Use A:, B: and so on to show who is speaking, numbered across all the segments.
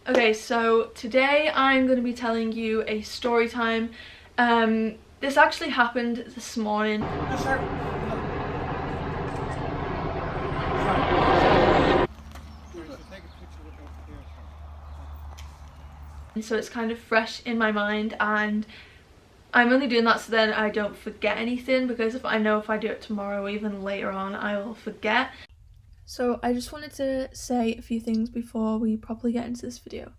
A: Okay, so today I'm going to be telling you a story time. This actually happened this morning. So it's kind of fresh in my mind, and I'm only doing that so then I don't forget anything, because if I know if I do it tomorrow or even later on I will forget. So I just wanted to say a few things before we properly get into this video.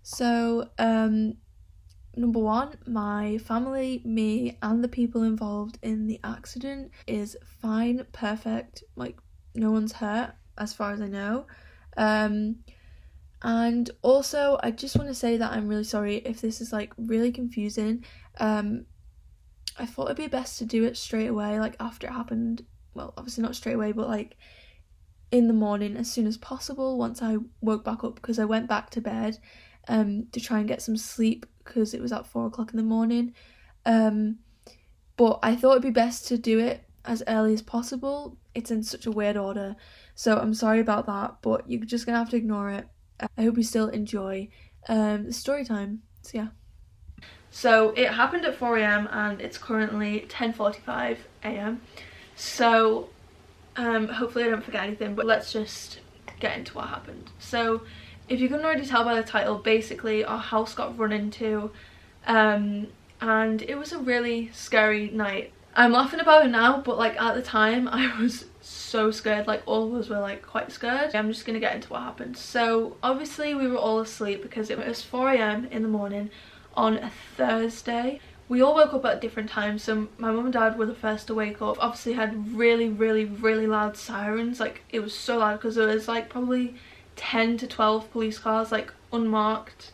A: So number one, my family, me and the people involved in the accident is fine, perfect, like no one's hurt as far as I know. And also I just want to say that I'm really sorry if this is like really confusing. I thought it'd be best to do it straight away, like after it happened. Well, obviously not straight away, but like in the morning as soon as possible once I woke back up, because I went back to bed to try and get some sleep because it was at 4 o'clock in the morning. But I thought it'd be best to do it as early as possible. It's in such a weird order, so I'm sorry about that, but you're just gonna have to ignore it. I hope you still enjoy the story time. So yeah. So it happened at 4 a.m. and it's currently 10:45 a.m. So hopefully I don't forget anything, but let's just get into what happened. So if you couldn't already tell by the title, basically our house got run into, and it was a really scary night. I'm laughing about it now, but like at the time I was so scared, like all of us were like quite scared. I'm just gonna get into what happened. So obviously we were all asleep because it was 4 a.m. in the morning on a Thursday. We all woke up at different times, so my mum and dad were the first to wake up. Obviously had really loud sirens, like it was so loud because there was like probably 10 to 12 police cars, like unmarked,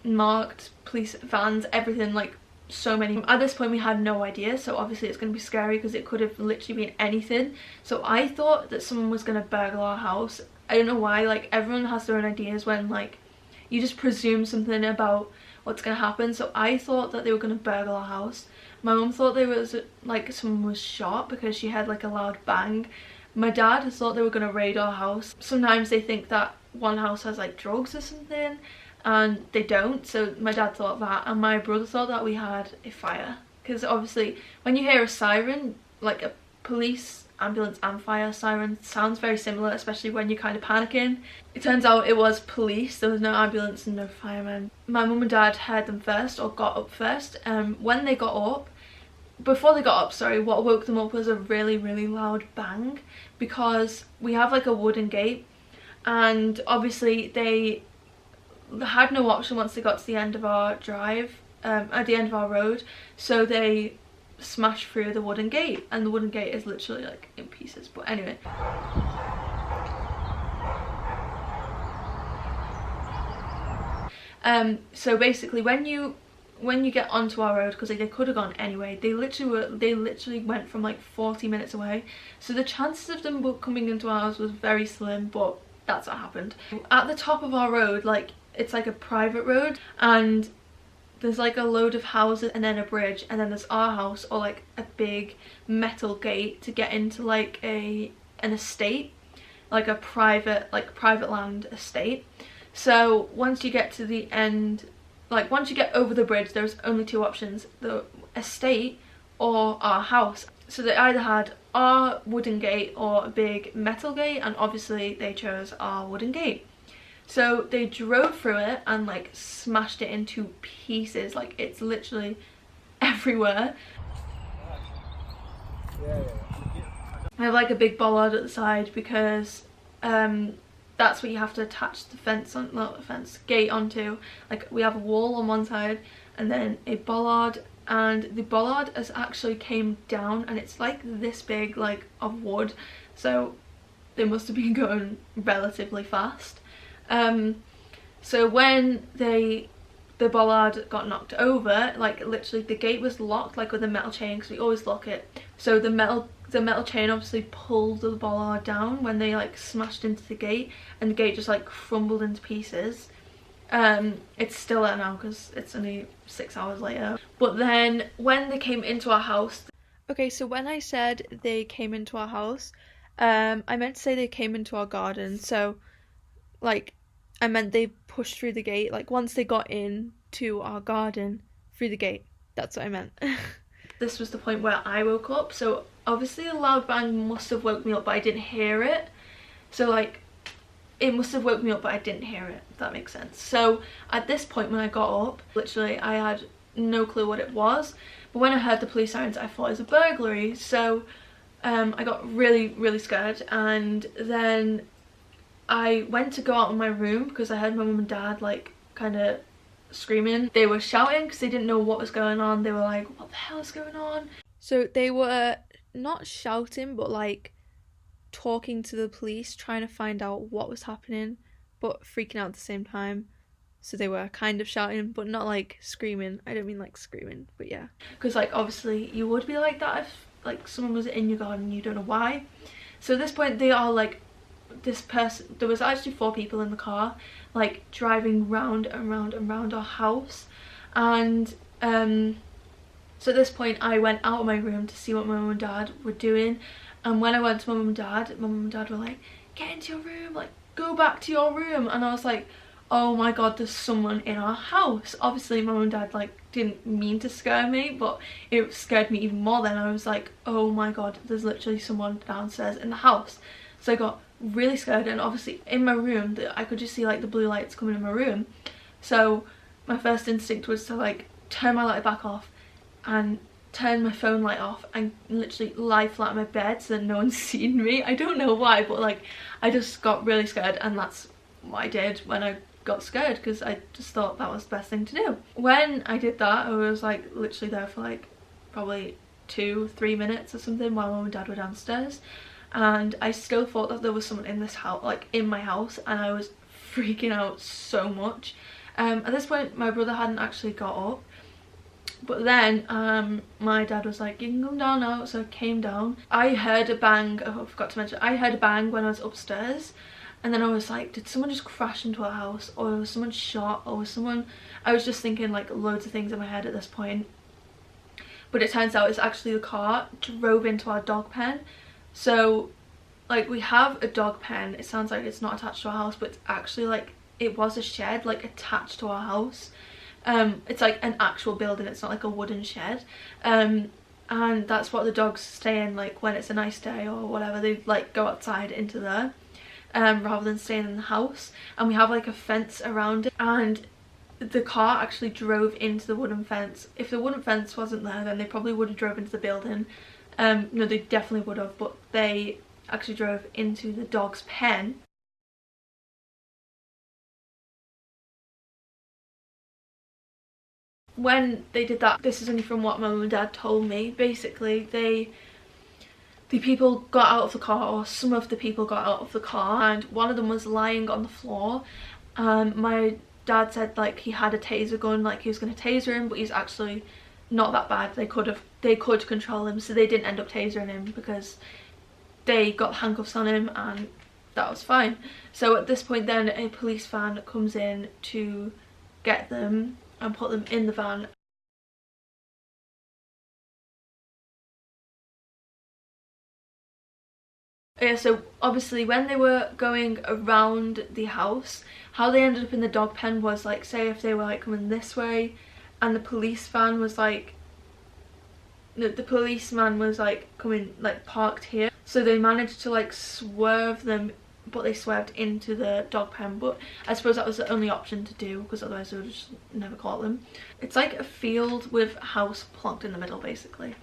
A: marked police vans, everything, like so many. At this point we had no idea, so obviously it's going to be scary because it could have literally been anything. So I thought that someone was going to burgle our house. I don't know why, like everyone has their own ideas when like you just presume something about what's gonna happen. So I thought that they were gonna burgle our house. My mum thought there was like someone was shot because she had like a loud bang. My dad thought they were gonna raid our house. Sometimes they think that one house has like drugs or something and they don't, so my dad thought that, and my brother thought that we had a fire, because obviously when you hear a siren, like a police, ambulance and fire siren sounds very similar, especially when you're kind of panicking. It turns out it was police, there was no ambulance and no firemen. My mum and dad heard them first, or got up first. When they got up, before they got up, sorry, what woke them up was a really loud bang, because we have like a wooden gate, and obviously they had no option once they got to the end of our drive, at the end of our road, so they smashed through the wooden gate, and the wooden gate is literally like in pieces. But anyway, so basically when you get onto our road, because they could have gone anyway, they literally went from like 40 minutes away, so the chances of them coming into ours was very slim, but that's what happened. At the top of our road, like it's like a private road, and there's like a load of houses and then a bridge, and then there's our house, or like a big metal gate to get into like an estate, like a private land estate. So once you get to the end, like once you get over the bridge, there's only two options: the estate or our house. So they either had our wooden gate or a big metal gate, and obviously they chose our wooden gate. So they drove through it and like smashed it into pieces, like it's literally everywhere. I have like a big bollard at the side, because that's what you have to attach the fence on, not the fence, gate onto. Like we have a wall on one side and then a bollard, and the bollard has actually came down, and it's like this big, like of wood, so they must have been going relatively fast. So when the bollard got knocked over, like literally the gate was locked, like with a metal chain, because we always lock it. So the metal chain obviously pulled the bollard down when they like smashed into the gate, and the gate just like crumbled into pieces. It's still there now because it's only 6 hours later. But then when they came into our house, okay, so when I said they came into our house, I meant to say they came into our garden. So like I meant they pushed through the gate. Like once they got in to our garden through the gate. That's what I meant. This was the point where I woke up. So obviously a loud bang must have woke me up, but I didn't hear it. So like it must have woke me up, but I didn't hear it, if that makes sense. So at this point when I got up, literally I had no clue what it was. But when I heard the police sirens, I thought it was a burglary. So I got really scared, and then I went to go out in my room because I heard my mum and dad like kind of screaming. They were shouting because they didn't know what was going on. They were like, what the hell is going on? So they were not shouting, but like talking to the police, trying to find out what was happening, but freaking out at the same time. So they were kind of shouting, but not like screaming. I don't mean like screaming, but yeah. Because like obviously you would be like that if like someone was in your garden and you don't know why. So at this point they are like, this person, there was actually 4 people in the car, like driving round and round and round our house. And so at this point I went out of my room to see what my mum and dad were doing. And when I went to my mum and dad were like, get into your room, like go back to your room. And I was like, oh my god, there's someone in our house. Obviously my mum and dad like didn't mean to scare me, but it scared me even more. Then I was like, oh my god, there's literally someone downstairs in the house. So I got really scared, and obviously in my room I could just see like the blue lights coming in my room. So my first instinct was to like turn my light back off and turn my phone light off and literally lie flat on my bed so that no one's seen me. I don't know why, but like I just got really scared, and that's what I did when I got scared, because I just thought that was the best thing to do. When I did that, I was like literally there for like probably 2-3 minutes or something while mum and dad were downstairs, and I still thought that there was someone in this house, like in my house, and I was freaking out so much. At this point my brother hadn't actually got up, but then my dad was like, you can come down now, so I came down. I heard a bang. Oh, I forgot to mention, I heard a bang when I was upstairs, and then I was like, did someone just crash into our house, or was someone shot, or was someone... I was just thinking like loads of things in my head at this point. But it turns out it's actually the car drove into our dog pen. So like we have a dog pen, it sounds like it's not attached to our house, but it's actually like, it was a shed like attached to our house. It's like an actual building, it's not like a wooden shed. And that's what the dogs stay in, like when it's a nice day or whatever, they like go outside into there, rather than staying in the house. And we have like a fence around it, and the car actually drove into the wooden fence. If the wooden fence wasn't there, then they probably would have drove into the building. No, they definitely would have, but they actually drove into the dog's pen. When they did that, this is only from what my mum and dad told me, basically the people got out of the car, or some of the people got out of the car, and one of them was lying on the floor. My dad said like he had a taser gun, like he was going to taser him, but he's actually not that bad. They could control him, so they didn't end up tasering him because they got handcuffs on him and that was fine. So at this point then a police van comes in to get them and put them in the van. Yeah, so obviously when they were going around the house, how they ended up in the dog pen was like, say if they were like coming this way and the police van was like, no, the policeman was like coming like parked here, so they managed to like swerve them, but they swerved into the dog pen. But I suppose that was the only option to do, because otherwise they would just never caught them. It's like a field with a house plonked in the middle basically.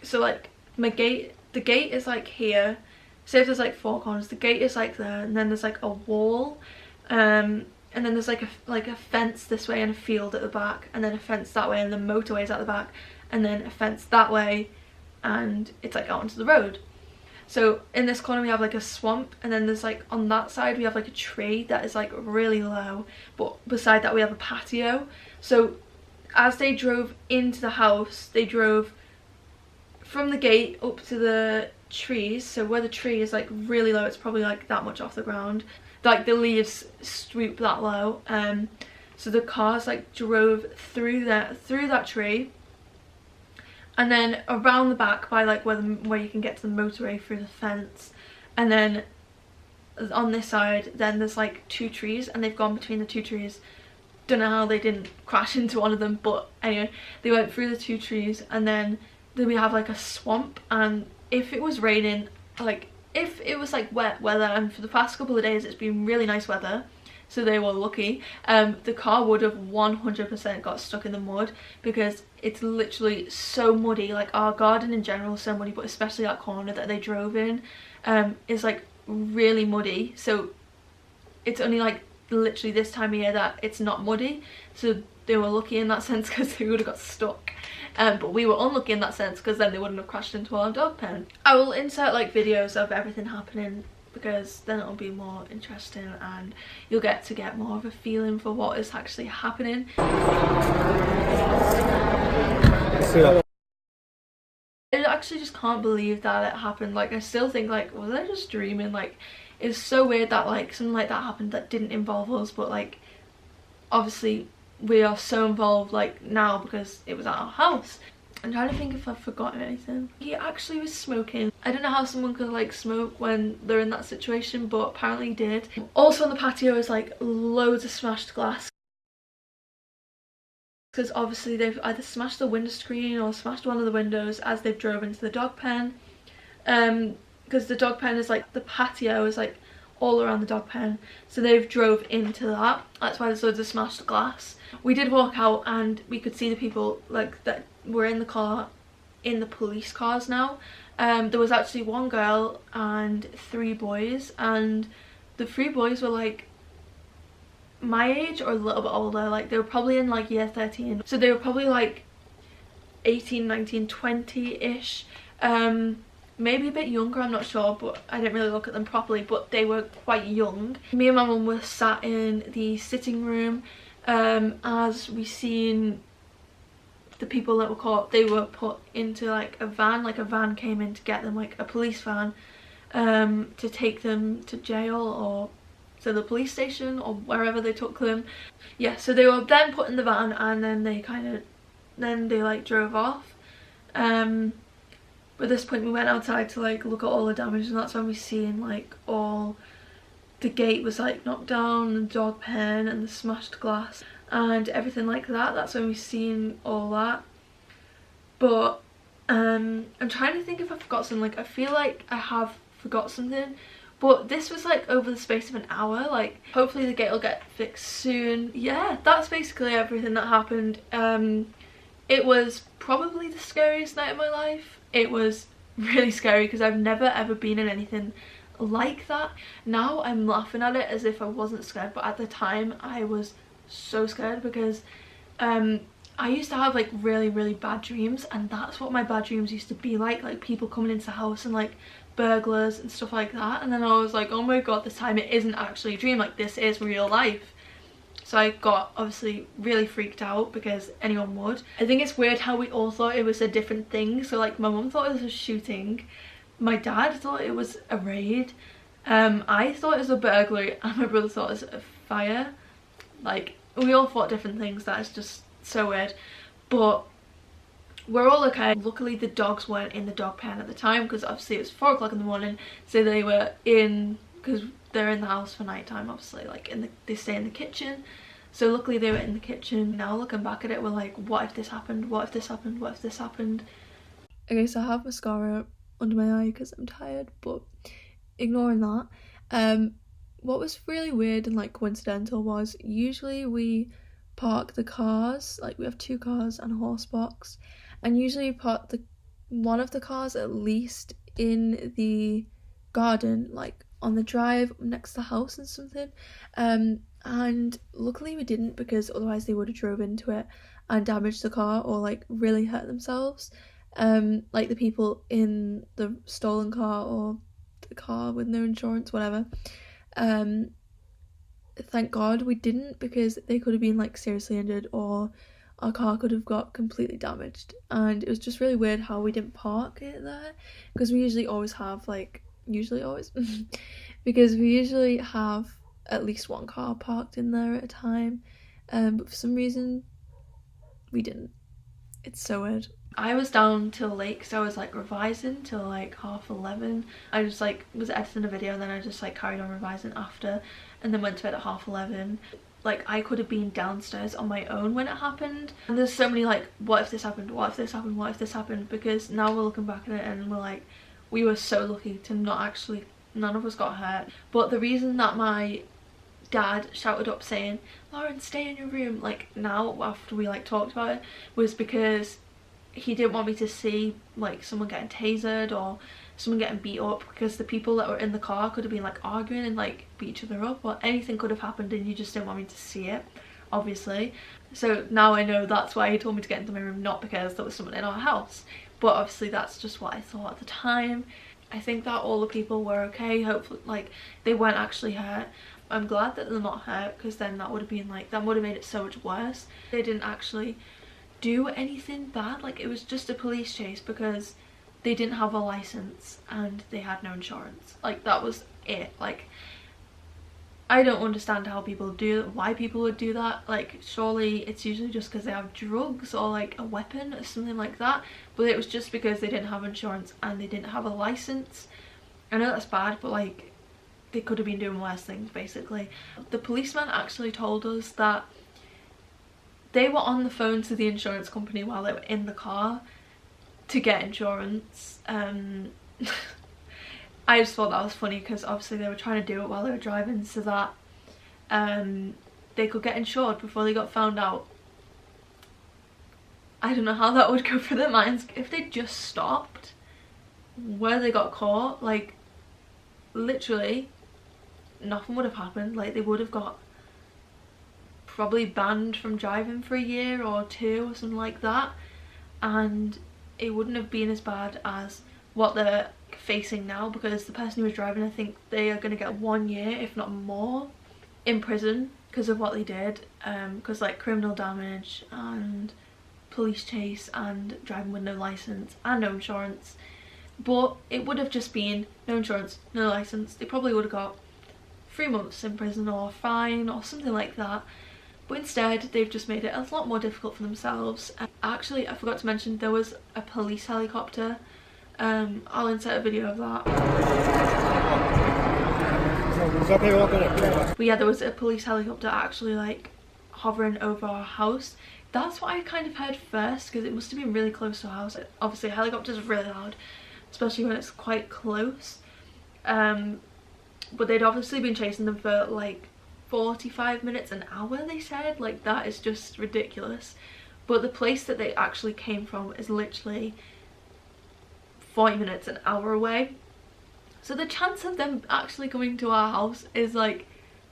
A: So like my gate, the gate is like here. Say if there's like 4 corners, the gate is like there, and then there's like a wall, and then there's like a fence this way and a field at the back, and then a fence that way, and the motorway's at the back, and then a fence that way, and it's like out onto the road. So in this corner we have like a swamp, and then there's like on that side we have like a tree that is like really low, but beside that we have a patio. So as they drove into the house, they drove from the gate up to the trees. So where the tree is like really low, it's probably like that much off the ground, like the leaves swoop that low. So the cars like drove through that tree, and then around the back by like where you can get to the motorway through the fence, and then on this side then there's like 2 trees, and they've gone between the 2 trees. Don't know how they didn't crash into one of them, but anyway, they went through the 2 trees, and then we have like a swamp. And if it was raining, like if it was like wet weather, and for the past couple of days it's been really nice weather, so they were lucky, the car would have 100% got stuck in the mud, because it's literally so muddy. Like our garden in general is so muddy, but especially that corner that they drove in is like really muddy. So it's only like literally this time of year that it's not muddy, so they were lucky in that sense, because they would have got stuck. But we were unlucky in that sense, because then they wouldn't have crashed into our dog pen. I will insert like videos of everything happening, because then it'll be more interesting and you'll get more of a feeling for what is actually happening. I actually just can't believe that it happened. Like I still think like, was I just dreaming? Like it's so weird that like something like that happened that didn't involve us, but like obviously we are so involved like now because it was at our house. I'm trying to think if I've forgotten anything. He actually was smoking. I don't know how someone could like smoke when they're in that situation, but apparently he did. Also on the patio is like loads of smashed glass, because obviously they've either smashed the window screen or smashed one of the windows as they've drove into the dog pen. Because the dog pen is like, the patio is like all around the dog pen, so they've drove into that. That's why there's loads of smashed glass. We did walk out and we could see the people like that were in the car, in the police cars now. There was actually 1 girl and 3 boys, and the 3 boys were like my age or a little bit older. Like they were probably in like year 13, so they were probably like 18, 19, 20-ish. Maybe a bit younger, I'm not sure, but I didn't really look at them properly, but they were quite young. Me and my mum were sat in the sitting room as we seen the people that were caught. They were put into like a van came in to get them, like a police van, to take them to jail or to the police station or wherever they took them. Yeah, so they were then put in the van, and then they like drove off. But at this point we went outside to like look at all the damage, and that's when we seen like all the gate was like knocked down, the dog pen and the smashed glass and everything like that. That's when we seen all that. But I'm trying to think if I forgot something. Like I feel like I have forgot something, but this was like over the space of an hour. Like hopefully the gate will get fixed soon. Yeah, that's basically everything that happened. It was probably the scariest night of my life. It was really scary because I've never ever been in anything like that. Now I'm laughing at it as if I wasn't scared, but at the time I was so scared, because I used to have like really bad dreams, and that's what my bad dreams used to be like people coming into the house and like burglars and stuff like that. And then I was like, oh my god, this time it isn't actually a dream, like this is real life. So I got obviously really freaked out, because anyone would. I think it's weird how we all thought it was a different thing. So like my mum thought it was a shooting, my dad thought it was a raid, I thought it was a burglary, and my brother thought it was a fire. Like we all thought different things. That is just so weird, but we're all okay. Luckily the dogs weren't in the dog pen at the time, because obviously it was 4 o'clock in the morning, so they were in, because they're in the house for night time obviously, like they stay in the kitchen, so luckily they were in the kitchen. Now looking back at it, we're like, what if this happened, what if this happened, what if this happened. Okay, so I have mascara under my eye because I'm tired, but ignoring that, what was really weird and like coincidental was, usually we park the cars, like we have 2 cars and a horse box, and usually park one of the cars at least in the garden, like on the drive next to the house and something, and luckily we didn't, because otherwise they would have drove into it and damaged the car or like really hurt themselves. like the people in the stolen car or the car with no insurance, whatever. Thank God we didn't, because they could have been like seriously injured, or our car could have got completely damaged. And it was just really weird how we didn't park it there, because we usually always have because we usually have at least one car parked in there at a time, but for some reason we didn't. It's so weird. I was down till late because I was like revising till like 11:30. I just like was editing a video and then I just like carried on revising after, and then went to bed at 11:30. Like I could have been downstairs on my own when it happened, and there's so many like what if this happened, what if this happened, what if this happened, because now we're looking back at it and we're like, we were so lucky to not actually, none of us got hurt. But the reason that my dad shouted up saying, "Lauren, stay in your room," like now after we like talked about it, was because he didn't want me to see like someone getting tasered or someone getting beat up, because the people that were in the car could have been like arguing and like beat each other up, or anything could have happened, and you just didn't want me to see it, obviously. So now I know that's why he told me to get into my room, not because there was someone in our house. But obviously that's just what I thought at the time. I think that all the people were okay. Hopefully like they weren't actually hurt. I'm glad that they're not hurt, because then that would have been like, that would have made it so much worse. They didn't actually do anything bad, like it was just a police chase because they didn't have a license and they had no insurance. Like that was it. Like I don't understand how people do, why people would do that. Like surely it's usually just because they have drugs or like a weapon or something like that, but it was just because they didn't have insurance and they didn't have a license. I know that's bad, but like they could have been doing worse things basically. The policeman actually told us that they were on the phone to the insurance company while they were in the car to get insurance. I just thought that was funny, because obviously they were trying to do it while they were driving so that they could get insured before they got found out. I don't know how that would go through their minds. If they just stopped where they got caught, like literally nothing would have happened. Like they would have got probably banned from driving for a year or two or something like that, and it wouldn't have been as bad as what they're facing now, because the person who was driving, I think they are going to get 1 year if not more in prison because of what they did, because like criminal damage and police chase and driving with no license and no insurance. But it would have just been no insurance, no license. They probably would have got 3 months in prison or a fine or something like that. But instead they've just made it a lot more difficult for themselves. Actually, I forgot to mention there was a police helicopter. I'll insert a video of that. But yeah, there was a police helicopter actually like hovering over our house. That's what I kind of heard first, because it must have been really close to our house. Obviously a helicopter is really loud, especially when it's quite close. But they'd obviously been chasing them for like 45 minutes, an hour they said. Like that is just ridiculous. But the place that they actually came from is literally 40 minutes, an hour away. So the chance of them actually coming to our house is like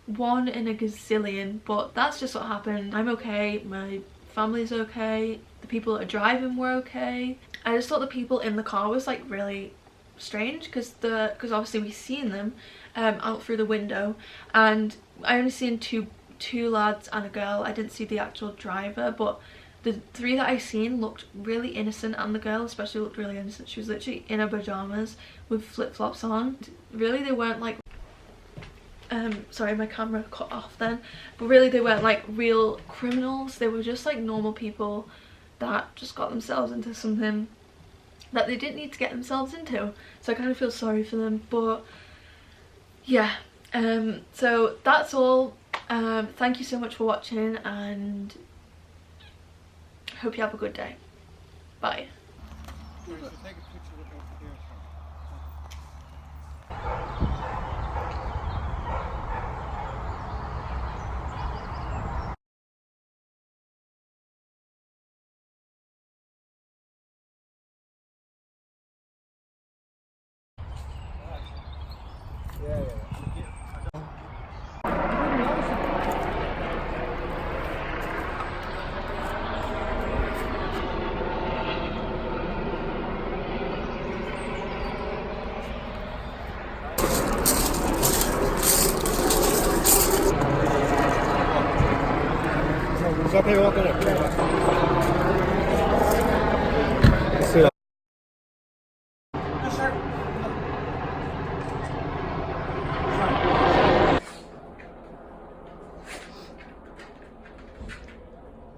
A: 1 in a gazillion. But that's just what happened. I'm okay, my family's okay, the people that are driving were okay. I just thought the people in the car was like really strange, because obviously we seen them out through the window, and I only seen two lads and a girl. I didn't see the actual driver, but the 3 that I seen looked really innocent, and the girl especially looked really innocent. She was literally in her pajamas with flip-flops on. Really, they weren't like sorry, my camera cut off then, but really they weren't like real criminals. They were just like normal people that just got themselves into something that they didn't need to get themselves into. So I kind of feel sorry for them. But yeah, so that's all. Thank you so much for watching, and hope you have a good day. Bye.
B: It's okay walking up.